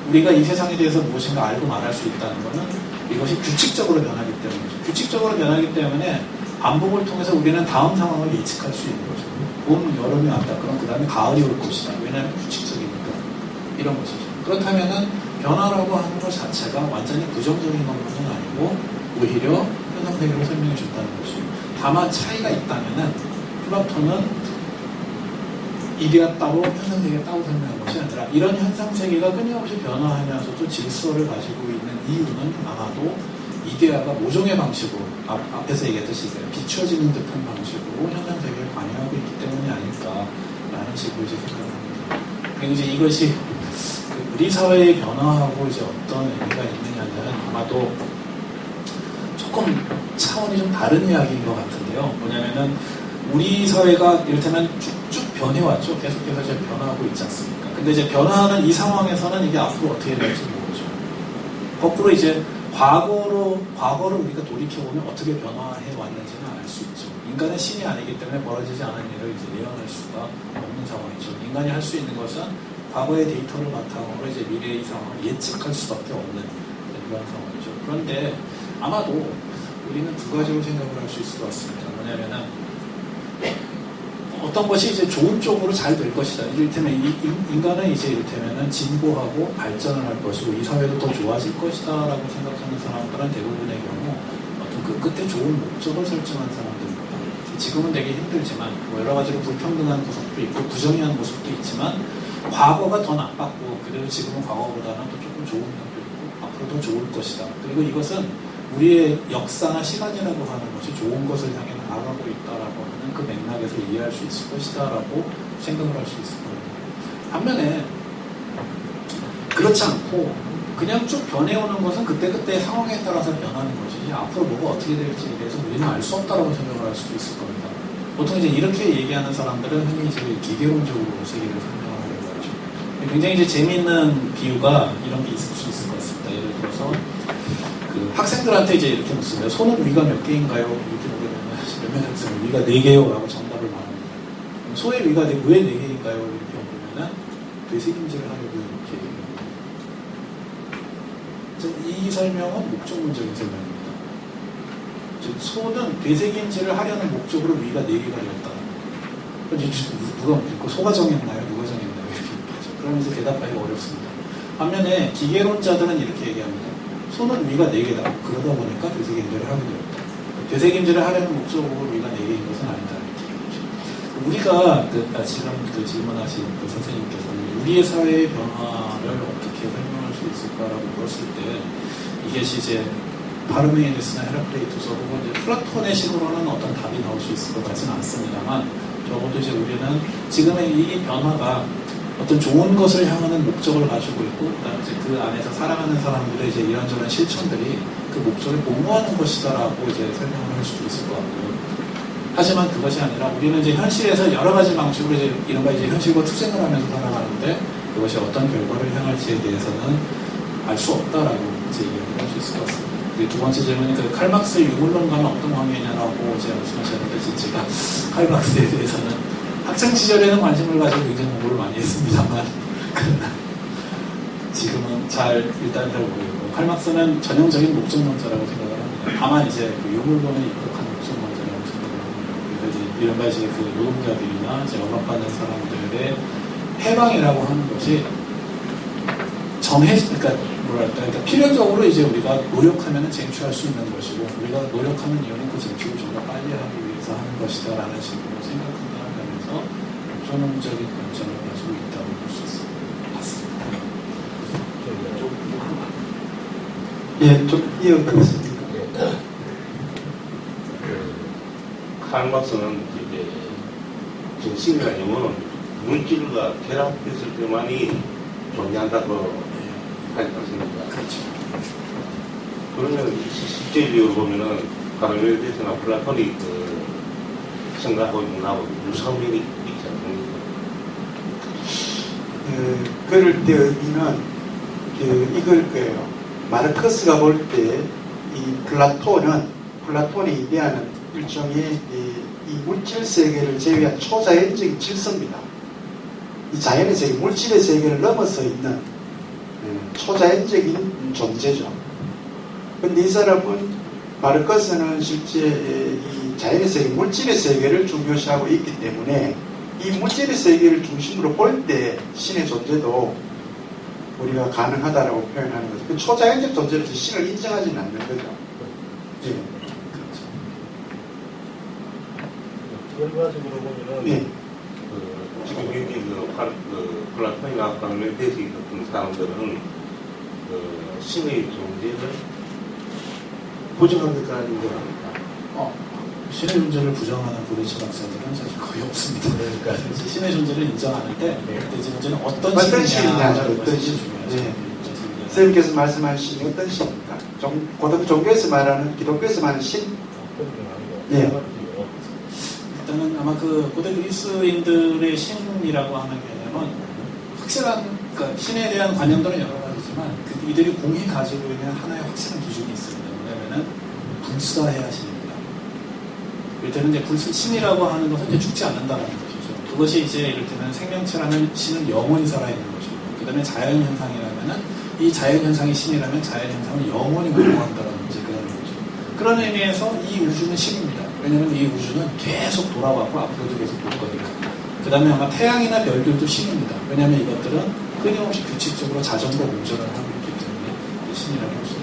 우리가 이 세상에 대해서 무엇인가 알고 말할 수 있다는 것은 이것이 규칙적으로 변하기 때문이죠. 규칙적으로 변하기 때문에 반복을 통해서 우리는 다음 상황을 예측할 수 있는 거죠. 봄, 여름이 왔다. 그럼 그 다음에 가을이 올 것이다. 왜냐하면 규칙적이니까. 이런 것이죠. 그렇다면은 변화라고 하는 것 자체가 완전히 부정적인 것은 아니고 오히려 현상세계를 설명해 준다는 것이죠. 다만 차이가 있다면은 플라톤은 이데아 따로 현상세계 따로 설명한 것이 아니라 이런 현상세계가 끊임없이 변화하면서도 질서를 가지고 있는 이유는 아마도 이데아가 모종의 방식으로 앞에서 얘기했듯이 비춰지는 듯한 방식으로 현상세계를 관여하고 있기 때문이 아닐까라는 식으로 이제 생각합니다. 그리고 이제 이것이 우리 사회의 변화하고 이제 어떤 의미가 있느냐는 아마도 조금 차원이 좀 다른 이야기인 것 같은데요. 뭐냐면은 우리 사회가 이를테면 쭉쭉 변해왔죠. 계속해서 이제 변화하고 있지 않습니까? 근데 이제 변화하는 이 상황에서는 이게 앞으로 어떻게 될지 모르죠. 거꾸로 이제 과거를 우리가 돌이켜보면 어떻게 변화해 왔는지는 알 수 있죠. 인간은 신이 아니기 때문에 벌어지지 않은 일을 이제 예언할 수가 없는 상황이죠. 인간이 할 수 있는 것은 과거의 데이터를 바탕으로 이제 미래의 상황을 예측할 수밖에 없는 그런 상황이죠. 그런데 아마도 우리는 두 가지로 생각을 할 수 있을 것 같습니다. 뭐냐면은 어떤 것이 이제 좋은 쪽으로 잘 될 것이다. 이를테면 인간은 이제 이를테면은 진보하고 발전을 할 것이고 이 사회도 더 좋아질 것이다라고 생각하는 사람들은 대부분의 경우 어떤 그 끝에 좋은 목적을 설정한 사람들입니다. 지금은 되게 힘들지만 뭐 여러 가지로 불평등한 모습도 있고 부정의한 모습도 있지만 과거가 더 나빴고 그래도 지금은 과거보다는 또 조금 좋은 면도 있고 앞으로 더 좋을 것이다. 그리고 이것은 우리의 역사나 시간이라고 하는 것이 좋은 것을 향해 나아가고 있다라고 하는 그 맥락에서 이해할 수 있을 것이다라고 생각을 할 수 있을 겁니다. 반면에 그렇지 않고 그냥 쭉 변해오는 것은 그때그때 상황에 따라서 변하는 것이지 앞으로 뭐가 어떻게 될지에 대해서 우리는 알 수 없다라고 생각을 할 수도 있을 겁니다. 보통 이제 이렇게 얘기하는 사람들은 흔히 이제 기계론적으로 세계를 설명을 하려고 하죠. 굉장히 이제 재미있는 비유가 이런 게 있을 수 있을 것 같습니다. 예를 들어서 그 학생들한테 이제 이렇게 묻습니다. 손은 위가 몇 개인가요? 이렇게 물어보면 몇몇 학생은 위가 4개요 라고 정답을 말합니다. 소의 위가 왜 4개인가요? 이렇게 물으면 되새김질을 하려고 이렇게 얘기합니다. 이 설명은 목적문적인 설명입니다. 즉 소는 되새김질을 하려는 목적으로 위가 4개가 되었다. 누가 묻고 소가 정했나요? 누가 정했나요? 이렇게 얘기하죠. 그러면 이제 대답하기가 어렵습니다. 반면에 기계론자들은 이렇게 얘기합니다. 소는 위가 4개다. 그러다 보니까 되새김질을 하게 되었다. 되새김질을 하려는 목적으로 위가 4개인 것은 아니다. 이렇게 얘기하죠. 우리가 지금 질문하신 선생님께서는 우리의 사회의 변화를 어떻게 설명할 수 있을까라고 물었을 때 이것이 이제 파르메이데스나 헤라클레이토스 혹은 이제 플라톤의 식으로는 어떤 답이 나올 수 있을 것 같지는 않습니다만 적어도 이제 우리는 지금의 이 변화가 어떤 좋은 것을 향하는 목적을 가지고 있고, 그다음에 이제 그 안에서 살아가는 사람들의 이제 이런저런 실천들이 그 목적을 공모하는 것이다라고 이제 설명을 할 수도 있을 것 같고요. 하지만 그것이 아니라 우리는 이제 현실에서 여러 가지 방식으로 이제 이른바 이제 현실과 투쟁을 하면서 살아가는데 그것이 어떤 결과를 향할지에 대해서는 알 수 없다라고 이제 이야기할 수 있을 것 같습니다. 두 번째 질문이 그 칼막스의 유물론과는 어떤 관계냐라고 이제 말씀하셨는데, 제가 칼막스에 대해서는 학창 시절에는 관심을 가지고 굉장히 공부를 많이 했습니다만 지금은 일단 잘 모르겠고, 칼막스는 전형적인 목적론자라고 생각을 합니다. 다만 이제 그 유물론에 입각한 목적론자라고 생각을 합니다. 그래서 이른바 이제 그 노동자들이나 이제 억압받는 사람들의 해방이라고 하는 것이 그러니까 필연적으로 이제 우리가 노력하면 쟁취할 수 있는 것이고, 우리가 노력하는 이유는 그 쟁취를 좀 더 빨리 하기 위해서 하는 것이다라는 식으로 생각한다는 면에서 목적론적인 관점을 가지고 있다고 볼 수 있을 것 같습니다. 예, 좀 이어가겠습니다. 칼막스는 이제 정신이나 영혼은 물질과 결합했을 때만이 존재한다고 하지 않습니까? 그렇죠. 그러면 실제적으로 보면은 가르멜데스나 플라톤이 그 생각하고 문하고 유사한 면이 있지 않습니까? 그럴 때 의미는 이걸 거예요. 마르크스가 볼 때 이 플라톤이 이해하는 일종의 이 물질 세계를 제외한 초자연적인 질서입니다. 이 자연의 세계, 물질의 세계를 넘어서 있는 초자연적인 존재죠. 근데 이 사람은, 마르크스는 실제 이 자연의 세계, 물질의 세계를 중요시하고 있기 때문에 이 물질의 세계를 중심으로 볼 때 신의 존재도 우리가 가능하다라고 표현하는 거죠. 그 초자연적 존재로서 신을 인정하지는 않는 거죠. 예. 결과적으로 보면은 예. 지금 현재 플라톤이나 가르멜데스 같은 사람들은 신의 존재를 부정한 것까지 인정합니다. 신의 존재를 부정하는 도대체 박사들은 사실 거의 없습니다. 그러니까 신의 존재를 인정하는데, 이제 문제는 어떤 신이냐죠. 어떤 신. 네. 선생님께서 말씀하신 신이 어떤 신입니까? 고등 종교에서 말하는, 기독교에서 말하는 신? 네. 일단은 아마 그 고대 그리스인들의 신이라고 하는 개념은 확실한, 그러니까 신에 대한 관념들은 여러 가지지만 이들이 공히 가지고 있는 하나의 확실한 기준이 있습니다. 뭐냐면은 불사해야 신입니다. 이를테면 이제 신이라고 하는 것은 이제 죽지 않는다는 것이죠. 그것이 이제 이를테면 생명체라면 신은 영원히 살아있는 것이고, 그 다음에 자연현상이라면은 이 자연현상이 신이라면 자연현상은 영원히 무궁한다는 이제 그런 거죠. 그런 의미에서 이 우주는 신입니다. 왜냐하면 이 우주는 계속 돌아왔고 앞으로도 계속 볼 거니까. 그 다음에 아마 태양이나 별들도 신입니다. 왜냐하면 이것들은 끊임없이 규칙적으로 자전거 운전을 하고 있기 때문에 신이라고 할 수 있죠.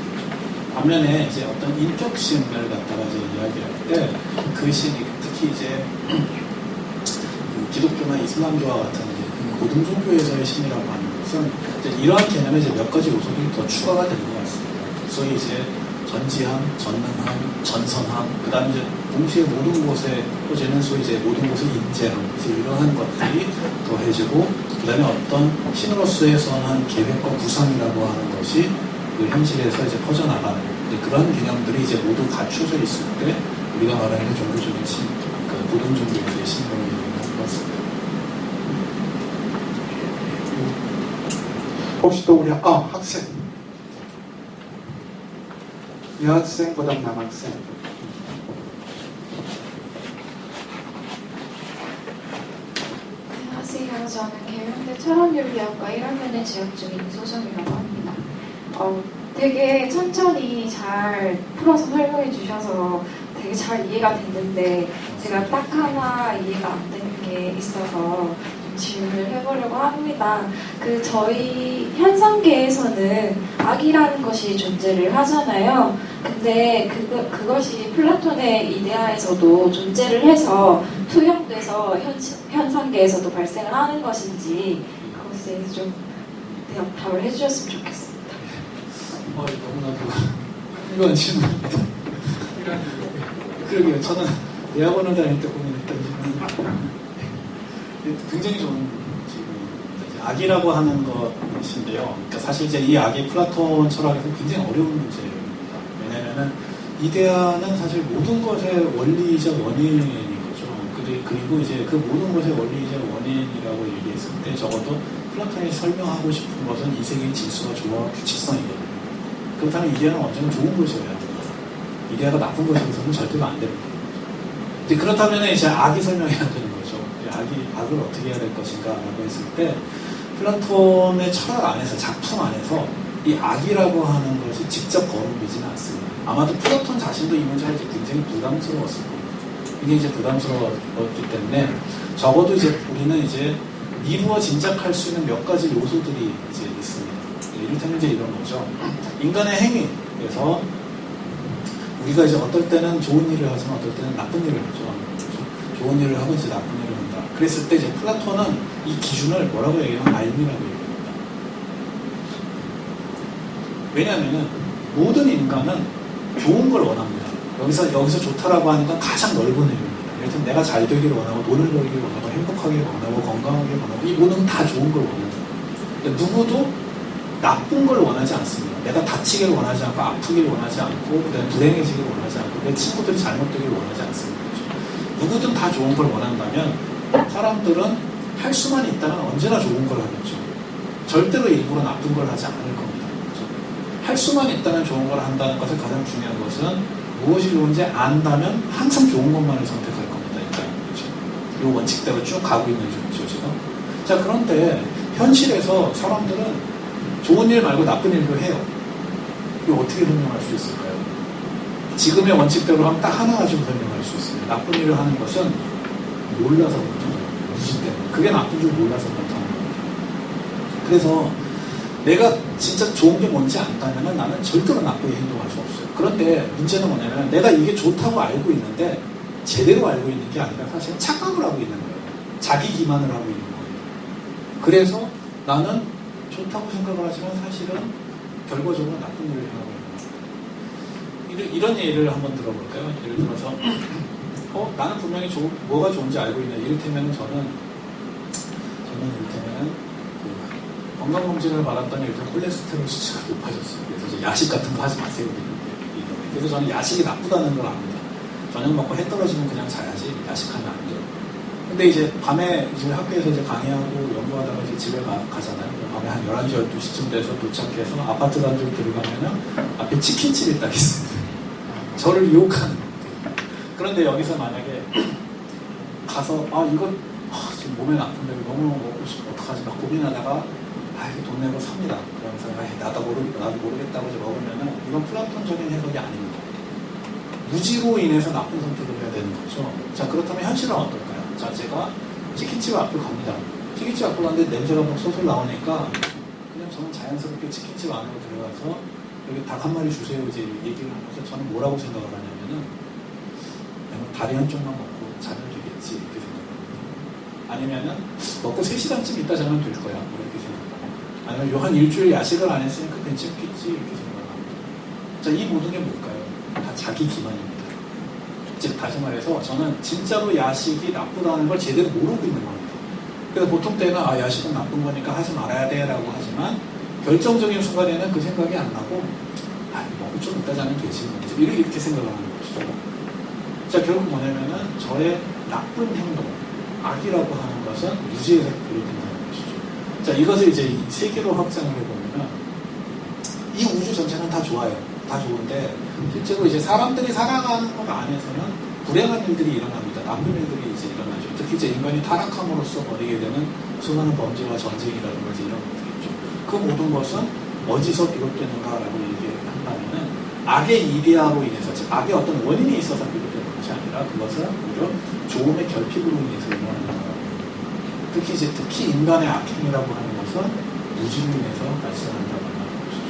반면에 이제 어떤 인격신을 갖다가 이제 이야기할 때 그 신이 특히 이제 그 기독교나 이슬람교와 같은 이제 고등 종교에서의 신이라고 하는 것은 이제 이러한 개념에 이제 몇 가지 요소들이 더 추가가 되는 것 같습니다. 소위 이제 전지함, 전능함, 전선함, 그 다음에 이제 동시에 모든 곳에 또 소위 이제 모든 곳의 인재함, 이제 이러한 것들이 더해지고, 그 다음에 어떤 신으로서의 선한 계획과 구상이라고 하는 것이 그 현실에서 이제 퍼져나가는 그런 개념들이 이제 모두 갖춰져 있을 때 우리가 말하는 종교적인 신, 그 모든 종교에서의 신으로 얘기하는 것 같습니다. 혹시 또 우리 학생, 여학생, 그다음 남학생. 안녕하세요. 저는 계명대 철학윤리학과 1학년에 재학 중인 이소정이라고 합니다. 되게 천천히 잘 풀어서 설명해 주셔서 되게 잘 이해가 됐는데, 제가 딱 하나 이해가 안 되는 게 있어서 좀 질문을 해보려고 합니다. 저희 현상계에서는 악이라는 것이 존재를 하잖아요. 근데 그것이 플라톤의 이데아에서도 존재를 해서 투영돼서 현상계에서도 발생을 하는 것인지, 그것에 대해서 좀 답을 해주셨으면 좋겠습니다. 너무나도 훌륭한 질문입니다. 그러게요. 저는 대학원을 다닐 때 고민했던 질문. 굉장히 좋은 질문입니다. 악이라고 하는 것인데요. 그러니까 사실 이제 이 악이 플라톤 철학에서 굉장히 어려운 문제입니다. 왜냐하면은 이데아는 사실 모든 것의 원리이자 원인인 거죠. 그리고 이제 그 모든 것의 원리이자 원인이라고 얘기했을 때 적어도 플라톤이 설명하고 싶은 것은 이 세계의 질서와 조화와 규칙성이거든요. 그렇다면 이데아는 언제나 좋은 것이어야 합니다. 이데아가 나쁜 것이어서는 절대로 안 되는 거예요. 이제 그렇다면 이제 악이 설명해야 되는 거죠. 악을 어떻게 해야 될 것인가라고 했을 때 플라톤의 철학 안에서, 작품 안에서 이 악이라고 하는 것이 직접 거론되지는 않습니다. 아마도 플라톤 자신도 이 문제가 이제 굉장히 부담스러웠을 겁니다. 이게 이제 부담스러웠기 때문에 적어도 이제 우리는 이제 미루어 짐작할 수 있는 몇 가지 요소들이 이제 있습니다. 이를테면 이제 이런 거죠. 인간의 행위에서 우리가 이제 어떨 때는 좋은 일을 하지만 어떨 때는 나쁜 일을 하죠. 좋은 일을 하고 이제 나쁜 일을 한다. 그랬을 때 이제 플라톤은 이 기준을 뭐라고 얘기하면 알미라고 얘기합니다. 왜냐하면은 모든 인간은 좋은 걸 원합니다. 여기서 좋다라고 하는 건 가장 넓은 의미입니다. 예를 들면 내가 잘 되기를 원하고 돈을 벌기를 원하고 행복하기를 원하고 건강하기를 원하고 이 모든 건 다 좋은 걸 원합니다. 그러니까 누구도 나쁜 걸 원하지 않습니다. 내가 다치기를 원하지 않고 아프기를 원하지 않고 그다음에 불행해지기를 원하지 않고 내 친구들이 잘못되기를 원하지 않습니다. 누구든 다 좋은 걸 원한다면 사람들은 할 수만 있다면 언제나 좋은 걸 하겠죠. 절대로 일부러 나쁜 걸 하지 않을 겁니다. 그렇죠? 할 수만 있다면 좋은 걸 한다는 것을 가장 중요한 것은 무엇이 좋은지 안다면 항상 좋은 것만을 선택할 겁니다. 일단 그렇죠? 이 원칙대로 쭉 가고 있는 중이죠 지금. 자 그런데 현실에서 사람들은 좋은 일 말고 나쁜 일도 해요. 이거 어떻게 설명할 수 있을까요? 지금의 원칙대로 하면 딱 하나 가지고 설명할 수 있습니다. 나쁜 일을 하는 것은 몰라서 못하는 거예요. 무지 때문에. 그게 나쁜 줄 몰라서 못하는 거예요. 그래서 내가 진짜 좋은 게 뭔지 안다면 나는 절대로 나쁘게 행동할 수 없어요. 그런데 문제는 뭐냐면 내가 이게 좋다고 알고 있는데 제대로 알고 있는 게 아니라 사실은 착각을 하고 있는 거예요. 자기 기만을 하고 있는 거예요. 그래서 나는 좋다고 생각을 하지만 사실은 결과적으로 나쁜 일을 하고 있는 거예요. 이런 예를 한번 들어볼까요? 예를 들어서 나는 분명히 뭐가 좋은지 알고 있는 이를테면 저는 건강검진을 받았더니 일단 콜레스테롤 수치가 높아졌어요. 그래서 이제 야식 같은 거 하지 마세요. 그래서 저는 야식이 나쁘다는 걸 압니다. 저녁 먹고 해 떨어지면 그냥 자야지 야식하면 안 돼요. 근데 이제 밤에 이제 학교에서 이제 강의하고 연구하다가 이제 집에 가잖아요. 밤에 한 11시, 12시쯤 돼서 도착해서 아파트 단지로 들어가면은 앞에 치킨집이 딱 있습니다. 저를 유혹하는. 그런데 여기서 만약에 가서 이거 지금 몸에 나쁜데 너무 먹고 싶어 어떡하지 막 고민하다가 이거 돈 내고 삽니다. 그러면서 나도 모르겠다고 이제 먹으면은 이건 플라톤적인 해석이 아닙니다. 무지로 인해서 나쁜 선택을 해야 되는 거죠. 자 그렇다면 현실은 어떨까요? 자 제가 치킨집 앞을 갑니다. 치킨집 앞을 갔는데 냄새가 막 솔솔 나오니까 그냥 저는 자연스럽게 치킨집 안으로 들어가서 여기 닭 한 마리 주세요 이제 얘기를 하면서 저는 뭐라고 생각을 하냐면은 다리 한쪽만 먹고 자면 되겠지 이렇게 생각합니다. 아니면은 먹고 3시간쯤 있다 자면 될 거야 이렇게 생각합니다. 아니면 한 일주일 야식을 안 했으니까 괜찮겠지 이렇게 생각합니다. 자 이 모든 게 뭘까요? 다 자기 기만입니다. 즉 다시 말해서 저는 진짜로 야식이 나쁘다는 걸 제대로 모르고 있는 겁니다. 그래서 보통 때는 야식은 나쁜 거니까 하지 말아야 돼 라고 하지만 결정적인 순간에는 그 생각이 안 나고 먹고 좀 이따 자면 되지 이렇게 생각을 하는 것이죠. 자 결국 뭐냐면은 저의 나쁜 행동 악이라고 하는 것은 무지에서 비롯된다는 것이죠. 자 이것을 이제 세계로 확장을 해보면 이 우주 전체는 다 좋아요. 다 좋은데 실제로 이제 사람들이 살아가는 것 안에서는 불행한 일들이 일어납니다. 나쁜 일들이 이제 일어나죠. 특히 이제 인간이 타락함으로써 벌이게 되는 수많은 범죄와 전쟁이라든가 이제 이런 것들이 있죠. 그 모든 것은 어디서 비롯되는가라고 얘기한다면은 악의 이데아로 인해서 즉 악의 어떤 원인이 있어서 비롯되는 것이 아니라 그것은 오히려 좋음의 결핍으로 인해서 일어나는 거예요. 특히 인간의 악행이라고 하는 것은 무지로 인해서 발생한다고 하는 것이죠.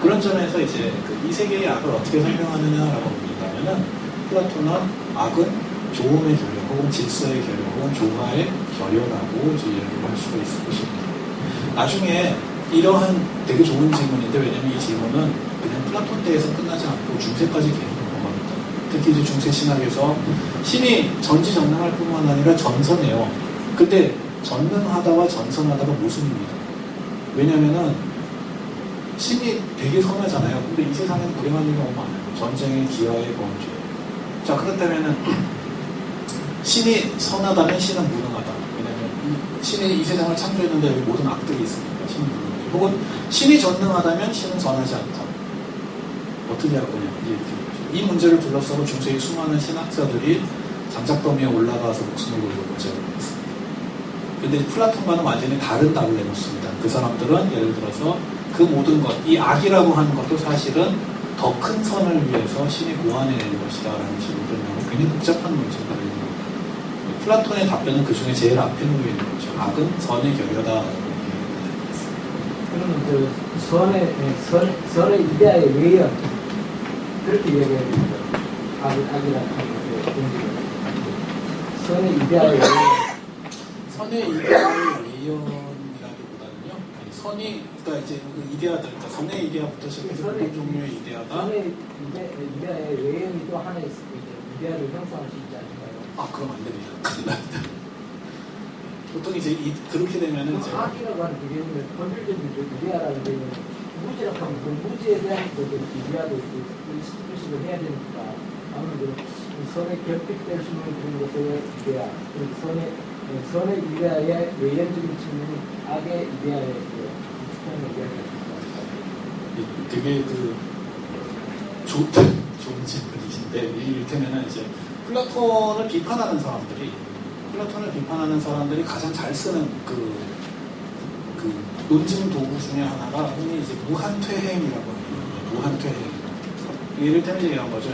그런 점에서 이제 이 세계의 악을 어떻게 설명하느냐라고 본다면은 플라톤은 악은 조음의 결여 혹은 질서의 결여 혹은 조화의 결여라고 이제 이야기를 할 수가 있을 것입니다. 나중에 이러한 되게 좋은 질문인데 왜냐면 이 질문은 그냥 플라톤 때에서 끝나지 않고 중세까지 계속 넘어갑니다. 특히 이제 중세 신학에서 신이 전지전능할 뿐만 아니라 전선해요. 근데 전능하다와 전선하다가 모순입니다. 왜냐면은 신이 되게 선하잖아요. 근데 이 세상에는 불행한 일이 너무 많아요. 전쟁에 기아에 범죄. 자, 그렇다면은 신이 선하다면 신은 무능하다. 왜냐면 신이 이 세상을 창조했는데 여기 모든 악들이 있으니까 신은 무능하다. 혹은 신이 전능하다면 신은 선하지 않다. 어떻게 할 거냐. 이 문제를 둘러싸고 중세의 수많은 신학자들이 장작더미에 올라가서 목숨을 걸고 문제를 했습니다. 근데 플라톤과는 완전히 다른 답을 내놓습니다. 그 사람들은 예를 들어서 그 모든 것, 이 악이라고 하는 것도 사실은 더 큰 선을 위해서 신이 고안해내는 것이다 라는 식으로 설명하고 굉장히 복잡한 문제가 있는 겁니다. 플라톤의 답변은 그 중에 제일 앞에 놓여 있는 거죠. 악은 선의 결여다. 그러면 선의 이데아의 외연 그렇게 얘기해야 됩니다. 악이라는 것의 선의 이데아의 외연. 선의 이데아의 외연이라기보다는요. 선이 그러니까 이제 그 이데아들, 그러니까 선의 이데아부터 시작해서 어떤 종류의 이데아가 선의 이데아의 외연이 또 하나 있습니다. 이데아를 형성할 수 있지 않을까요? 아, 그럼 안 됩니다. 큰일 납니다. 보통 이제 그렇게 되면은 이제 악이라고 하는 그 개념은 본질적인 이데아라는 개념은 무지라고 하면 그 무지에 대한 그 이데아도 의식을 해야 되니까 아무래도 선에 결핍될 수 있는 그런 것의 이데아, 선의 이데아의 외연적인 측면이 악의 이데아의 표현을 이야기합니다. 되게 좋은 질문이신데 이를테면은 이제 플라톤을 비판하는 사람들이 가장 잘 쓰는 그 논증 도구 중에 하나가 흔히 이제 무한퇴행이라고 합니다. 무한퇴행. 이를테면 이제 이런 거죠.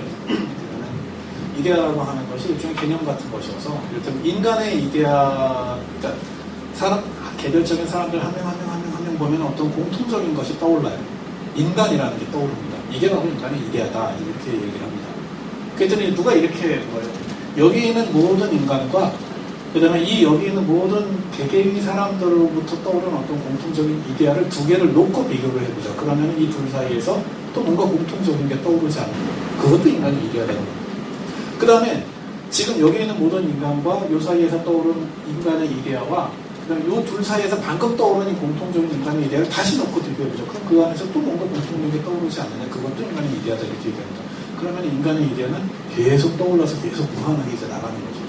이데아라고 하는 것이 일종의 개념 같은 것이어서 이를테면 인간의 이데아, 그러니까 개별적인 사람들 한 명 보면 어떤 공통적인 것이 떠올라요. 인간이라는 게 떠오릅니다. 이게 바로 인간의 이데아다 이렇게 얘기를 합니다. 그랬더니 누가 이렇게 뭐예요? 여기 있는 모든 인간과 그 다음에 여기 있는 모든 개개인의 사람들로부터 떠오르는 어떤 공통적인 이데아를 두 개를 놓고 비교를 해보자. 그러면 이 둘 사이에서 또 뭔가 공통적인 게 떠오르지 않는다. 그것도 인간의 이데아라는 겁니다. 그 다음에 지금 여기 있는 모든 인간과 요 사이에서 떠오르는 인간의 이데아와 그 다음에 요 둘 사이에서 방금 떠오르는 공통적인 인간의 이데아를 다시 놓고 비교해보죠. 그럼 그 안에서 또 뭔가 공통적인 게 떠오르지 않느냐. 그것도 인간의 이데아다 이렇게 얘기합니다. 그러면 인간의 이데아는 계속 떠올라서 계속 무한하게 이제 나가는 거죠.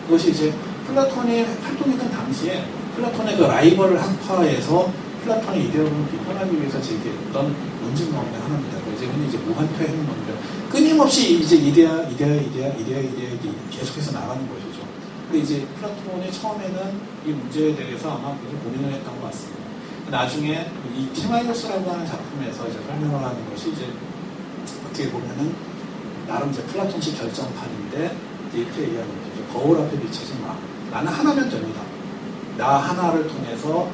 그것이 이제 플라톤이 활동했던 당시에 플라톤의 그 라이벌 학파에서 플라톤의 이데아를 비판하기 위해서 제기했던 논증 가운데 하나입니다. 그래서 흔히 이제 무한퇴행 논쟁. 끊임없이 이제 이데아 계속해서 나가는 것이죠. 근데 이제 플라톤이 처음에는 이 문제에 대해서 아마 굉장히 고민을 했던 것 같습니다. 나중에 이 티마이오스라고 하는 작품에서 이제 설명을 하는 것이 이제 어떻게 보면은 나름 이제 플라톤식 결정판인데 이렇게 얘기하는 거죠. 거울 앞에 비춰진 마음. 나는 하나면 됩니다. 나 하나를 통해서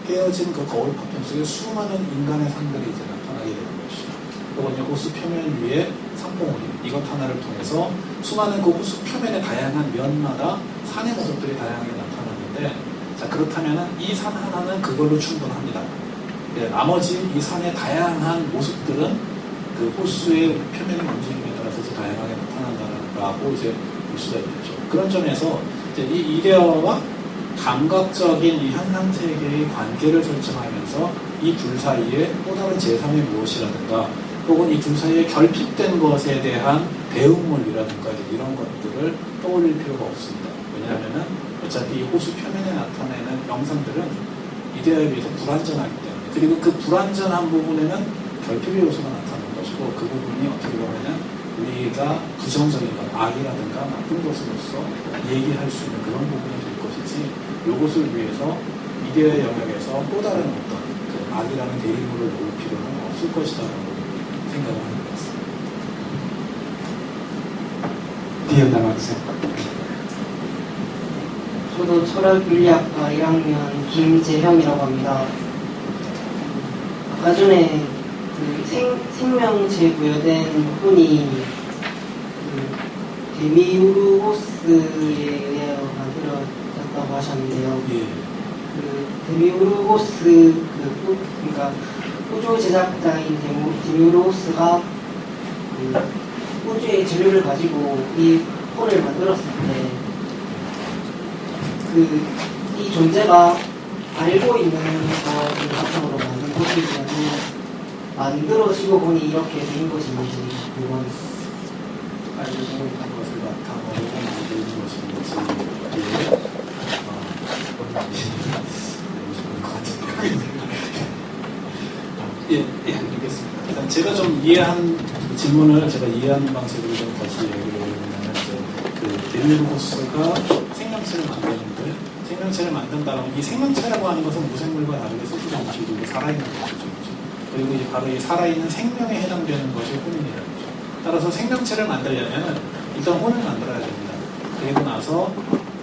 깨어진 그 거울 파편 속에 수많은 인간의 상들이 이제 나타나게 되는 것이죠. 그리고 이제 호수 표면 위에 상봉우리 이것 하나를 통해서 수많은 그 호수 표면의 다양한 면마다 산의 모습들이 다양하게 나타나는데, 자 그렇다면은 이 산 하나는 그걸로 충분합니다. 네, 나머지 이 산의 다양한 모습들은 그 호수의 표면의 움직임에 따라서 다양하게 나타난다라고 이제 볼 수가 있겠죠. 그런 점에서 이제 이 이데아와 감각적인 이 현상 세계의 관계를 설정하면서 이 둘 사이에 또 다른 제3의 무엇이라든가 혹은 이 둘 사이에 결핍된 것에 대한 대응물이라든가 이런 것들을 떠올릴 필요가 없습니다. 왜냐하면 어차피 이 호수 표면에 나타내는 영상들은 이데아에 비해서 불완전하기 때문에, 그리고 그 불완전한 부분에는 결핍의 요소가 나타나는 것이고 그 부분이 어떻게 보면 우리가 부정적인 것, 악이라든가 나쁜 것으로서 얘기할 수 있는 그런 부분이 될 것이지, 이것을 위해서 이데아의 영역에서 또 다른 어떤 그 악이라는 대립물을 놓을 필요는 없을 것이다라고 생각을 하는 것 같습니다. 디언나 학생. 저도 철학윤리학과 1학년 김재형이라고 합니다. 아까 전에 그 생명체 부여된 분이 그 데미우르고스에 의하여 만들어졌다고 하셨는데요. 예. 그 데미우르고스 그러니까 우주 제작자인 데미우르고스가 그 우주의 재료를 가지고 이 홀을 만들었을 때 이 존재가 알고 있는 것을 바탕으로 만든 것이지만 만들어지고 보니 이렇게 된 것인지 그건 알려주시면 것을 바탕으로 만드는 것인지 예, 알겠습니다. 일단 제가 좀 이해한 질문을 제가 이해하는 방식으로 좀 다시 얘기를 해보면 그 데미르고스가 생명체를 만드는데 생명체를 만든다면 이 생명체라고 하는 것은 무생물과 다르게 스스로 움직이고 살아있는 것이죠. 그리고 이제 바로 이 살아있는 생명에 해당되는 것이 혼인이라는 거죠. 따라서 생명체를 만들려면 일단 혼을 만들어야 됩니다. 그리고 나서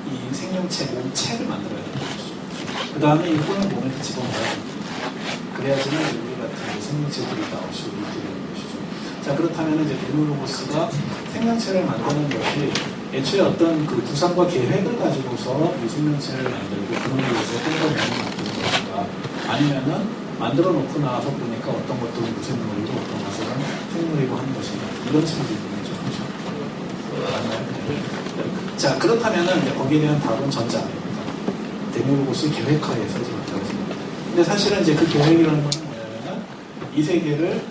이 생명체 몸체를 만들어야 되는 것이죠. 그 다음에 이 혼을 몸에 집어넣어야 됩니다. 그래야지만 우리 같은 생명체들이 나올 수 있게 되는 것이죠. 자, 그렇다면 이제 데미르고스가 생명체를 만드는 것이 애초에 어떤 그 구상과 계획을 가지고서 이 생명체를 만들고 그런 것에서 혼과 몸을 만드는 것인가, 아니면은 만들어 놓고 나서 보니까 어떤 것들은 무생물이고 어떤 것은 생물이고 하는 것인가, 이런 질문이죠. 그렇죠? 맞나요? 자, 그렇다면은 이제 거기에 대한 답은 전자입니다. 데미르고스의 계획하에서 지금 만들어집니다. 근데 사실은 이제 그 계획이라는 것은 뭐냐면은 이 세계를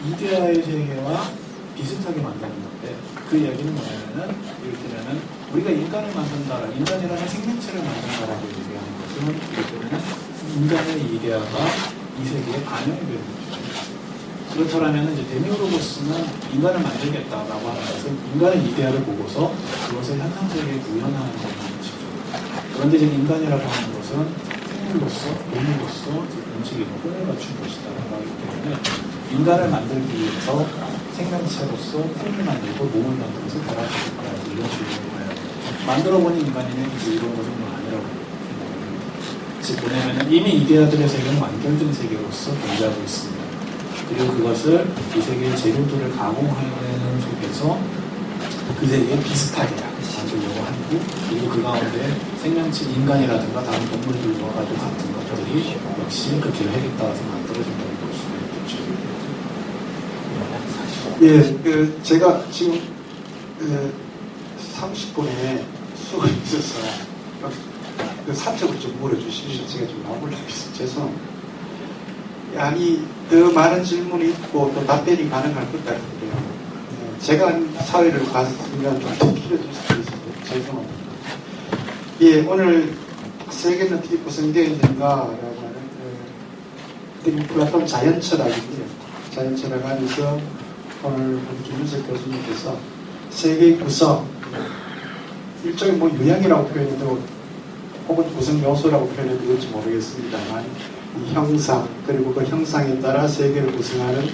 이데아의 세계와 비슷하게 만드는 건데, 그 이야기는 뭐냐면은 이를테면은 우리가 인간을 만든다, 인간이라는 생명체를 만든다라고 얘기하는 것은 이를테면은 인간의 이데아가 이 세계에 반영이 되는 것이죠. 그렇다면 이제 데미르고스는 인간을 만들겠다라고 하는 것은 인간의 이데아를 보고서 그것을 현상 세계에 구현하는 것이죠. 그런데 지금 인간이라고 하는 것은 생물로서, 몸으로서 움직이고 혼을 갖춘 것이다라고 하기 때문에 인간을 만들기 위해서 생명체로서 혼을 만들고 몸을 만들어서 달아주실 거야, 이런 식으로 봐야 돼요. 만들어보니 인간이면 이제 이런 것은 아니라고 생각합니다. 즉 뭐냐면 이미 이데아들의 세계는 완결된 세계로서 존재하고 있습니다. 그리고 그것을 이 세계의 재료들을 가공하는 속에서 그 세계에 비슷하게 만들려고 하고, 그리고 그 가운데 생명체 인간이라든가 다른 동물들과도 같은 것들이 역시 그 계획에 따라서 만들어진다고 볼 수가 있겠죠. 예, 제가 지금 30분에 수가 있어서 사적으로 좀 물어주시면 제가 좀 나오려고 죄송합니다. 아니, 더 많은 질문이 있고 또 답변이 가능할 것 같은데요. 제가 사회를 봤으면 좀 더 길어질 수도 있어서 죄송합니다. 예, 오늘 세계는 어떻게 구성되어 있는가라고 하는 플라톤 자연철학인데요. 자연철학 안에서 오늘 김윤석 교수님께서 세계의 구성, 일종의 뭐 유형이라고 표현해도 혹은 구성 요소라고 표현해도 될지 모르겠습니다만, 이 형상, 그리고 그 형상에 따라 세계를 구성하는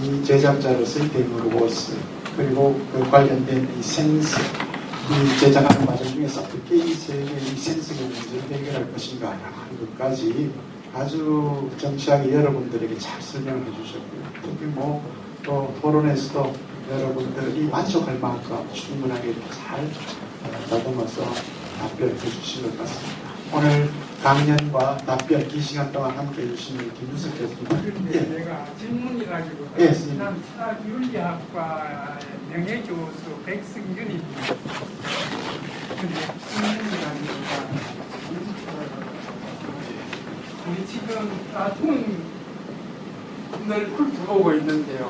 이 제작자로서의 데미르고스, 그리고 그 관련된 이 센스, 이 제작하는 과정 중에서 어떻게 이 세계의 이 센스의 문제를 해결할 것인가 하는 것까지 아주 정치하게 여러분들에게 잘 설명을 해주셨고요. 특히 또 토론에서도 여러분들이 만족할 만큼 충분하게 잘 다듬어서 답변을 해주신 것 같습니다. 오늘 강연과 답변 이 시간 동안 함께 해주신 김윤석 교수님. 예. 내가 질문이라기보다 예, 지난 철학윤리학과 명예교수 백승윤입니다. 근데 질문이라기보다 우리 지금 플라톤을 훑어보고 있는데요.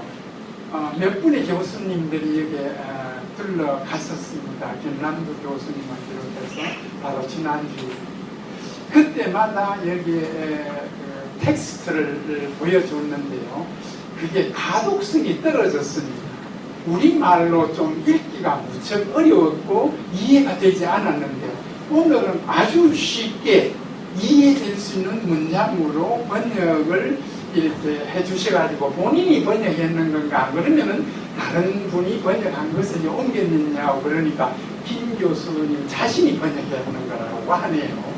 몇 분의 교수님들이 여기에 들러갔었습니다. 김남도 교수님을 비롯해서 바로 지난주 그때마다 여기에 텍스트를 보여줬는데요. 그게 가독성이 떨어졌습니다. 우리말로 좀 읽기가 무척 어려웠고 이해가 되지 않았는데요. 오늘은 아주 쉽게 이해될 수 있는 문장으로 번역을 이렇게 해주셔가지고 본인이 번역했는 건가, 그러면은 다른 분이 번역한 것을 옮겼느냐고, 그러니까 김 교수님 자신이 번역했는 거라고 하네요.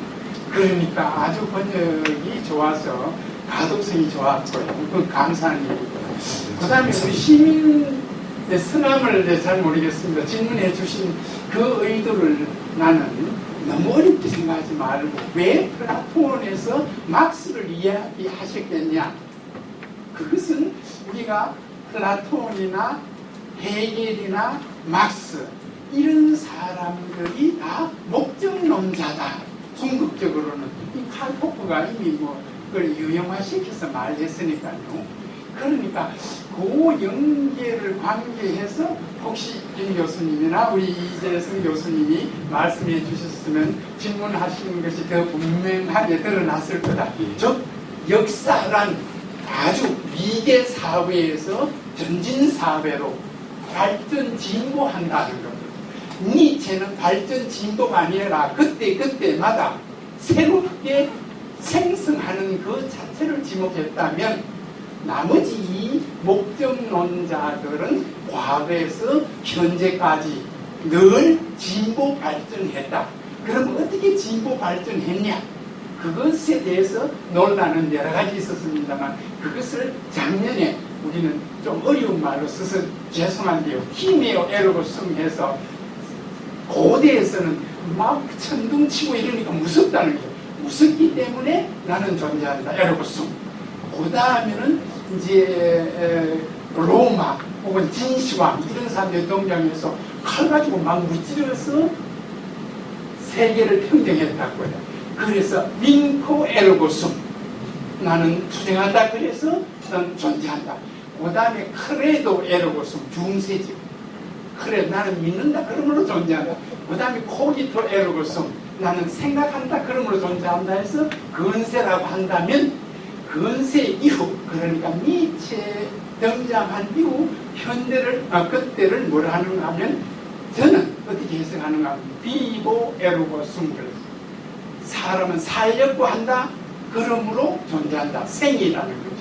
그러니까 아주 번역이 좋아서 가독성이 좋았고요. 그 감사한 일이고요. 그 다음에 우리 시민의 성함을 잘 모르겠습니다. 질문해 주신 그 의도를 나는 너무 어렵게 생각하지 말고 왜 플라톤에서 막스를 이야기하셨겠냐. 그것은 우리가 플라톤이나 헤겔이나 막스 이런 사람들이 다 목적론자다. 궁극적으로는 이 칼 포크가 이미 뭐 그걸 유형화시켜서 말했으니까요. 그러니까 그 연계를 관계해서 혹시 김 교수님이나 우리 이재성 교수님이 말씀해 주셨으면 질문하시는 것이 더 분명하게 드러났을 거다. 즉 역사란 아주 미개 사회에서 전진 사회로 발전 진보한다는 것. 니체는 발전 진보가 아니라 그때마다 새롭게 생성하는 그 자체를 지목했다면 나머지 이 목적론자들은 과거에서 현재까지 늘 진보 발전했다. 그럼 어떻게 진보 발전했냐? 그것에 대해서 논란은 여러 가지 있었습니다만 그것을 작년에 우리는 좀 어려운 말로 써서 죄송한데요. 힘이요 에르고 숨해서 고대에서는 막 천둥치고 이러니까 무섭다는 거죠. 무섭기 때문에 나는 존재한다. 에르고 숨. 그 다음에는 이제 로마 혹은 진시황 이런 사람들이 등장해서 칼 가지고 막 무찌르서 세계를 평정했다고 해요. 그래서 민코 에르고숨 나는 투쟁한다. 그래서 난 존재한다. 그 다음에 크레도 에르고숨 중세죠. 그래 나는 믿는다. 그러므로 존재한다. 그 다음에 코기토 에르고숨 나는 생각한다. 그러므로 존재한다 해서 근세라고 한다면 근세 이후 그러니까 니체 등장한 이후 현대를 그때를 뭐라 하는가 하면 저는 어떻게 해석하는가 하면 비보 에르고 숨글 사람은 살려고 한다. 그러므로 존재한다. 생이라는 거죠.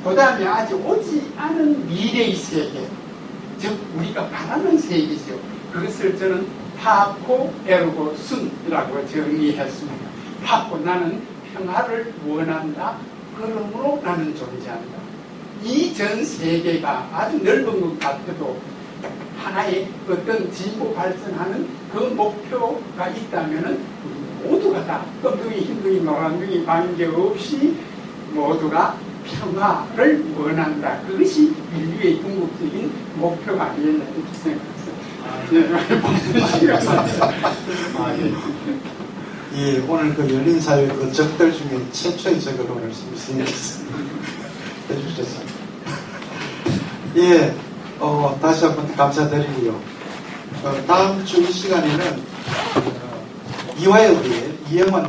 그 다음에 아직 오지 않은 미래의 세계 즉 우리가 바라는 세계죠. 그것을 저는 파코 에르고 순이라고 정의했습니다. 파코 나는 평화를 원한다. 그러므로 나는 존재한다. 이 전 세계가 아주 넓은 것 같아도 하나의 어떤 진보 발전하는 그 목표가 있다면은 모두가 다 검둥이, 흰둥이, 노란둥이 관계없이 모두가 평화를 원한다. 그것이 인류의 궁극적인 목표가 아니었나 이렇게 생각했어요. 예, 오늘 그 열린사회 그 적들 중에 최초의 적을 오늘 말씀해주셨습니다. 예, 다시 한번 감사드리고요. 다음 주 이 시간에는 이화여대의 이영환